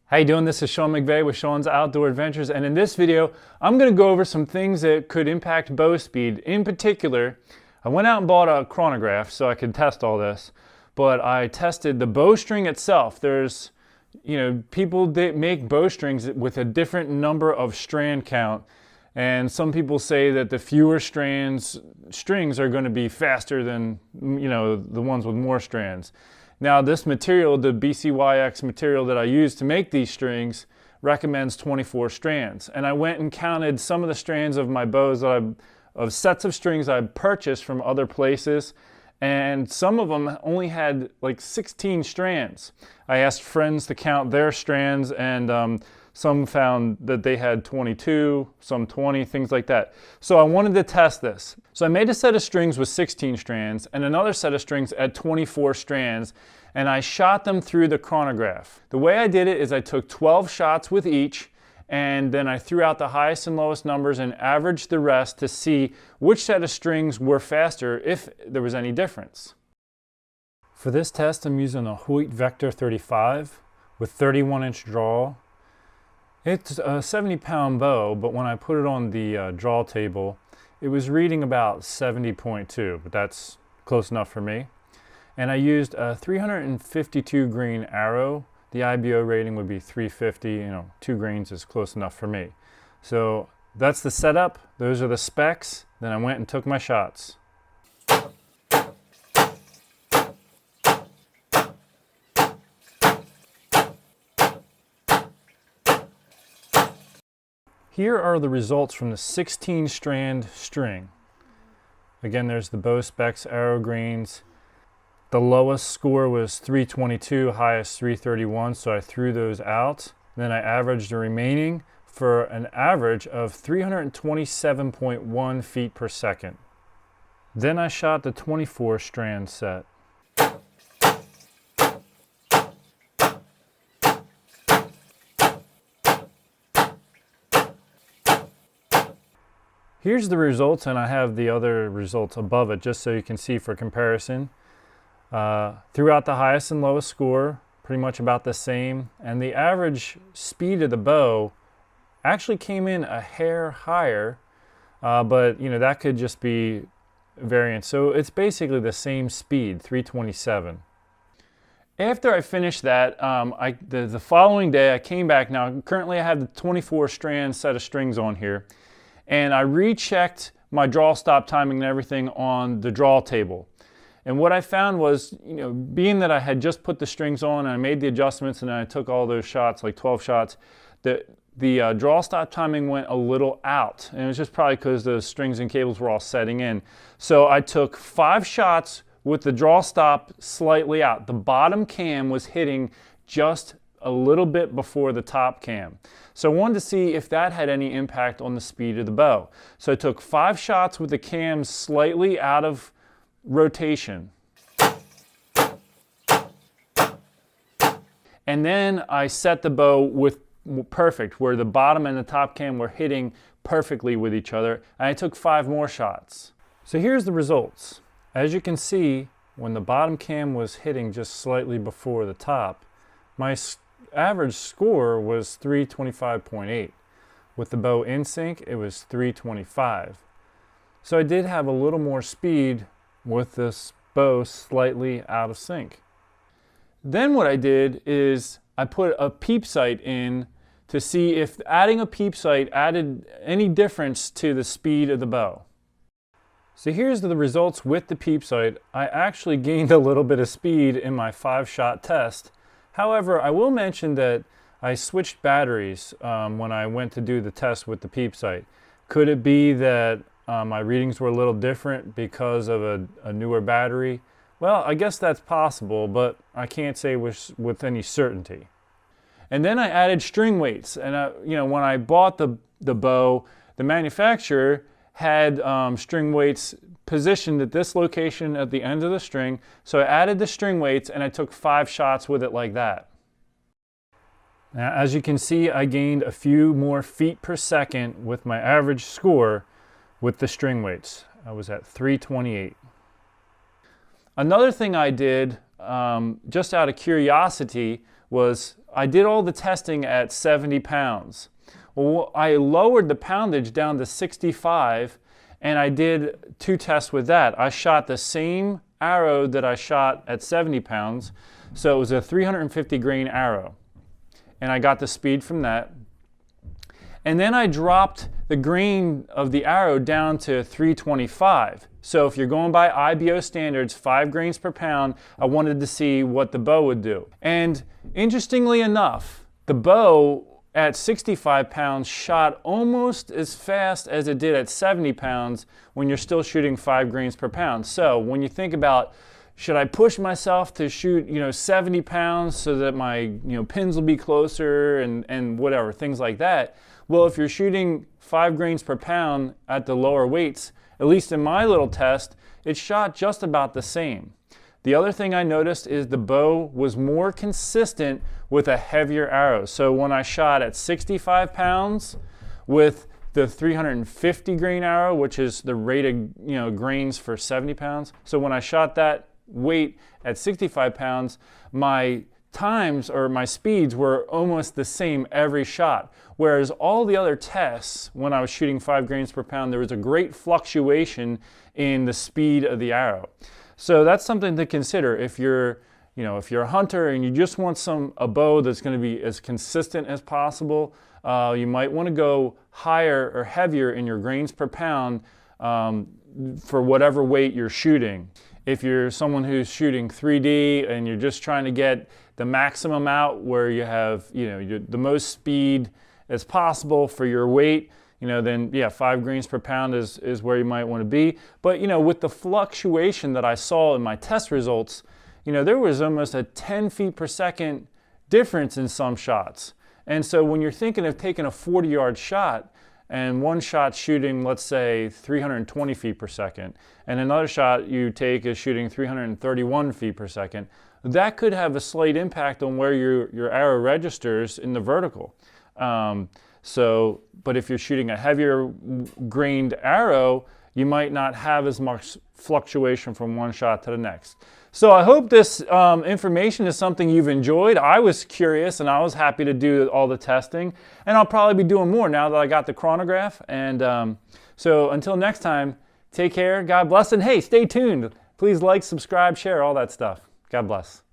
How you doing? This is Sean McVeigh with Sean's Outdoor Adventures, and in this video I'm going to go over some things that could impact bow speed. In particular, I went out and bought a chronograph so I could test all this, but I tested the bowstring itself. There's, people that make bowstrings with a different number of strand count, and some people say that the fewer strings are going to be faster than the ones with more strands. Now this material, the BCYX material that I use to make these strings, recommends 24 strands. And I went and counted some of the strands of my bows of sets of strings I purchased from other places, and some of them only had like 16 strands. I asked friends to count their strands, and some found that they had 22, some 20, things like that. So I wanted to test this. So I made a set of strings with 16 strands and another set of strings at 24 strands, and I shot them through the chronograph. The way I did it is I took 12 shots with each, and then I threw out the highest and lowest numbers and averaged the rest to see which set of strings were faster, if there was any difference. For this test, I'm using a Hoyt Vector 35 with 31-inch draw. It's a 70-pound bow, but when I put it on the draw table, it was reading about 70.2, but that's close enough for me. And I used a 352 grain arrow. The IBO rating would be 350, 2 grains is close enough for me. So that's the setup, those are the specs, then I went and took my shots. Here are the results from the 16-strand string. Again, there's the bow specs, arrow grains. The lowest score was 322, highest 331, so I threw those out. Then I averaged the remaining for an average of 327.1 feet per second. Then I shot the 24-strand set. Here's the results, and I have the other results above it just so you can see for comparison. Throughout the highest and lowest score, pretty much about the same, and the average speed of the bow actually came in a hair higher, but that could just be variance. So it's basically the same speed, 327. After I finished that, the following day I came back. Now currently I have the 24-strand set of strings on here, and I rechecked my draw stop timing and everything on the draw table. And what I found was, being that I had just put the strings on and I made the adjustments and I took all those shots, like 12 shots, the draw stop timing went a little out. And it was just probably because the strings and cables were all setting in. So I took 5 shots with the draw stop slightly out. The bottom cam was hitting just a little bit before the top cam. So I wanted to see if that had any impact on the speed of the bow. So I took 5 shots with the cams slightly out of rotation. And then I set the bow with perfect, where the bottom and the top cam were hitting perfectly with each other, and I took 5 more shots. So here's the results. As you can see, when the bottom cam was hitting just slightly before the top, my average score was 325.8. With the bow in sync, it was 325. So I did have a little more speed with this bow slightly out of sync. Then what I did is I put a peep sight in to see if adding a peep sight added any difference to the speed of the bow. So here's the results with the peep sight. I actually gained a little bit of speed in my 5-shot test. However, I will mention that I switched batteries when I went to do the test with the peep sight. Could it be that my readings were a little different because of a newer battery? Well, I guess that's possible, but I can't say with any certainty. And then I added string weights, and when I bought the bow, the manufacturer had string weights positioned at this location at the end of the string. So I added the string weights and I took 5 shots with it like that. Now, as you can see, I gained a few more feet per second with my average score with the string weights. I was at 328. Another thing I did, just out of curiosity, was I did all the testing at 70 pounds. Well, I lowered the poundage down to 65, and I did 2 tests with that. I shot the same arrow that I shot at 70 pounds, so it was a 350 grain arrow. And I got the speed from that. And then I dropped the grain of the arrow down to 325. So if you're going by IBO standards, 5 grains per pound, I wanted to see what the bow would do. And interestingly enough, the bow at 65 pounds shot almost as fast as it did at 70 pounds when you're still shooting 5 grains per pound. So when you think about, should I push myself to shoot 70 pounds so that my pins will be closer and whatever, things like that? Well, if you're shooting 5 grains per pound at the lower weights, at least in my little test, it shot just about the same. The other thing I noticed is the bow was more consistent with a heavier arrow. So when I shot at 65 pounds with the 350 grain arrow, which is the rated grains for 70 pounds. So when I shot that weight at 65 pounds, my times or my speeds were almost the same every shot. Whereas all the other tests, when I was shooting 5 grains per pound, there was a great fluctuation in the speed of the arrow. So that's something to consider if you're a hunter and you just want a bow that's going to be as consistent as possible. You might want to go higher or heavier in your grains per pound for whatever weight you're shooting. If you're someone who's shooting 3D and you're just trying to get the maximum out where you have the most speed as possible for your weight, then yeah, 5 grains per pound is where you might want to be. But with the fluctuation that I saw in my test results, there was almost a 10 feet per second difference in some shots. And so when you're thinking of taking a 40-yard shot and one shot shooting, let's say 320 feet per second, and another shot you take is shooting 331 feet per second, that could have a slight impact on where your arrow registers in the vertical. But if you're shooting a heavier grained arrow, you might not have as much fluctuation from one shot to the next. So I hope this information is something you've enjoyed. I was curious and I was happy to do all the testing, and I'll probably be doing more now that I got the chronograph. And so until next time, take care, God bless, and hey, stay tuned. Please like, subscribe, share, all that stuff. God bless.